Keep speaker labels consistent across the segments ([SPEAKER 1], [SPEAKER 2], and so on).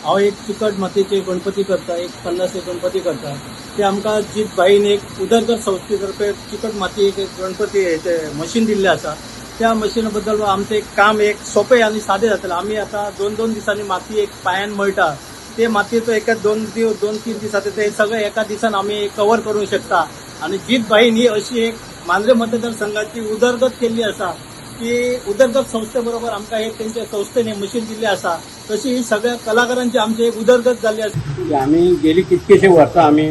[SPEAKER 1] हांव एक चिकट मातयेचे गणपती करता, एक 50 गणपती करता। ते आमकां जीत भाईन एक उदरगत संस्थेतर्फे चिकट मातयेक एक गणपती हेचे मशीन दिल्लें आसा। त्या मशीना बद्दल आमचें एक काम एक सोपें आनी सादें जातलें। आमी आतां 2-2 दिसांनी माती एक पांयान मळटा, ते मातयेचो एका 2-3 दिसांचे ते सगळे एका दिसान आमी कव्हर करूंक शकता। आणि जीत भाईन ही अशी एक मांद्रे मतदारसंघाची उदरगत केल्ली आसा की उदरगत संस्थेबरोबर आमकां एक तेंच्या संस्थेन हे मशीन दिल्लें आसा। तशी ही सगळ्या कलाकारांची आमची एक उदरगत जाल्ली आसा।
[SPEAKER 2] आमी गेली कितकेशे वर्सां आमी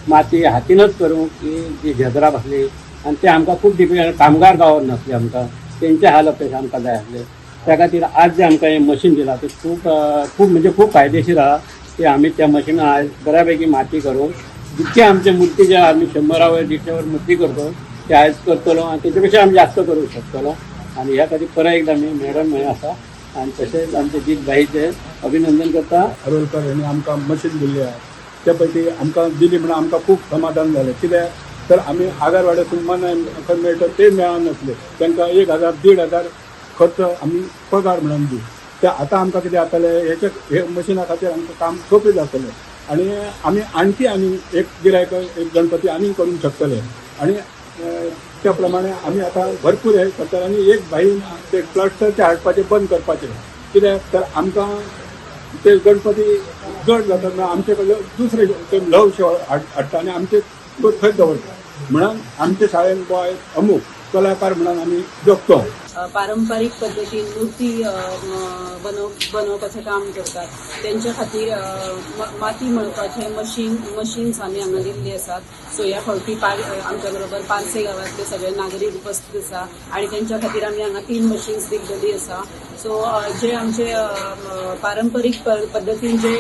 [SPEAKER 2] माती हातीनच करूंक जी झेजरा बसली आनी ते आमकां खूब डिफिकल्ट कामगार गावत नासले आमकां तेंचे हाल अपेक्षा आमकां जाय आसले। त्या खातीर आज जे आमकां हे मशीन दिलां ते खूब म्हणजे खूब फायदेशीर आहा की आमी त्या मशिनान आज बऱ्यापैकी माती करूंक जितके आमचे मूर्ती जे आमी 100 वर 150 वर मूर्ती करतो ते आज करतलो आनी तेच्या पेक्षा आमी जास्त करूंक शकतलो। आणि ह्या खातीर परत एकदा मी मॅडम आसा आणि तशेंच आमचे जीत भाईचे अभिनंदन करता।
[SPEAKER 3] हरोलकर यांनी आमकां मशीन दिल्ली आहे त्या पैकी आमकां दिली म्हणून आमकां खूब समाधान जालें। कित्याक तर आमी आगारवाड्यासून मनान मेळटा ते मेळनासले, तांकां 1000-1500 खर्च आमी पगार म्हणून दिवं। ते आतां आमकां कितें जातलें हे मशिना खातीर आमकां काम सोंपें जातलें आनी आमी आनी एक गिरायक एक गणपती आनी करूंक शकतले। आणि त्या प्रमाणे आमी आतां भरपूर हे करतात आनी एक भाईन ते क्लस्टर ते हाडपाचें बंद करपाचें। कित्याक तर आमकां ते गणपती जड जातात आमचे कडले दुसरे ते ल्हवशे हाडटा आनी आमचे तो थंय दवरता म्हणून आमचे शाळेन गोंय अमूक कलाकार म्हणून आमी जगतो।
[SPEAKER 4] पारंपरिक पद्धतीन मूर्ती बनवपाचें काम करतात त्यांच्या खातीर माती मळपाचे मशीन्स आमी हांगा दिल्ली आसात। सो ह्या फावटी आमच्या बरोबर पारसे गांवांतले सगळे नागरीक उपस्थित आसा आणि त्यांच्या खातीर आमी हांगा 3 मशीन्स दिल्ली आसा। सो जे आमचे पारंपरीक पद्धतीन जे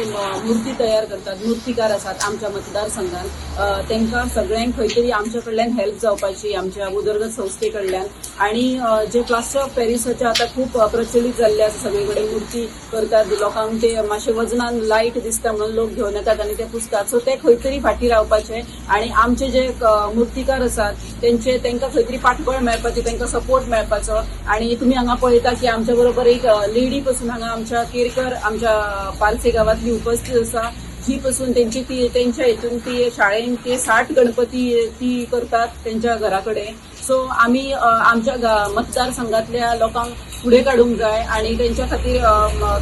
[SPEAKER 4] मूर्ती तयार करतात मूर्तीकार आसात आमच्या मतदारसंघात तांकां सगळ्यांक खंय तरी आमच्या कडल्यान हेल्प जावपाची आमच्या उदरगत संस्थे कडल्यान। आणि जे प्लास्टर ऑफ पॅरिसाचे आता खूप प्रचलित झाले आसा, सगळीकडे मूर्ती करतात लोकांक ते मातशे वजनान लायट दिसता म्हणून लोक घेवन येतात आणि ते पुसतात। सो ते खंय तरी फाटी रावपाचे आणि आमचे जे मूर्तीकार आसात तांकां खंय तरी पाठबळ मेळपाची तांकां सपोर्ट मेळपाचो। आणि तुम्ही हांगा पळयता की आमच्या बरोबर एक लेडी पासून हांगा आमच्या केरकर आमच्या पारसे गांवांतली उपस्थित आसा जी पासून त्यांच्या हितून ती शाळेन ते 60 गणपती ती करतात त्यांच्या घराकडे। सो आमी आमच्या मतदारसंघातल्या लोकांक फुडें काडूंक जाय आणि त्यांच्या खातीर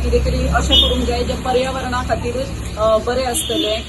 [SPEAKER 4] कितें तरी अशें करूंक जाय जे पर्यावरणा खातीर बरें आसतलें।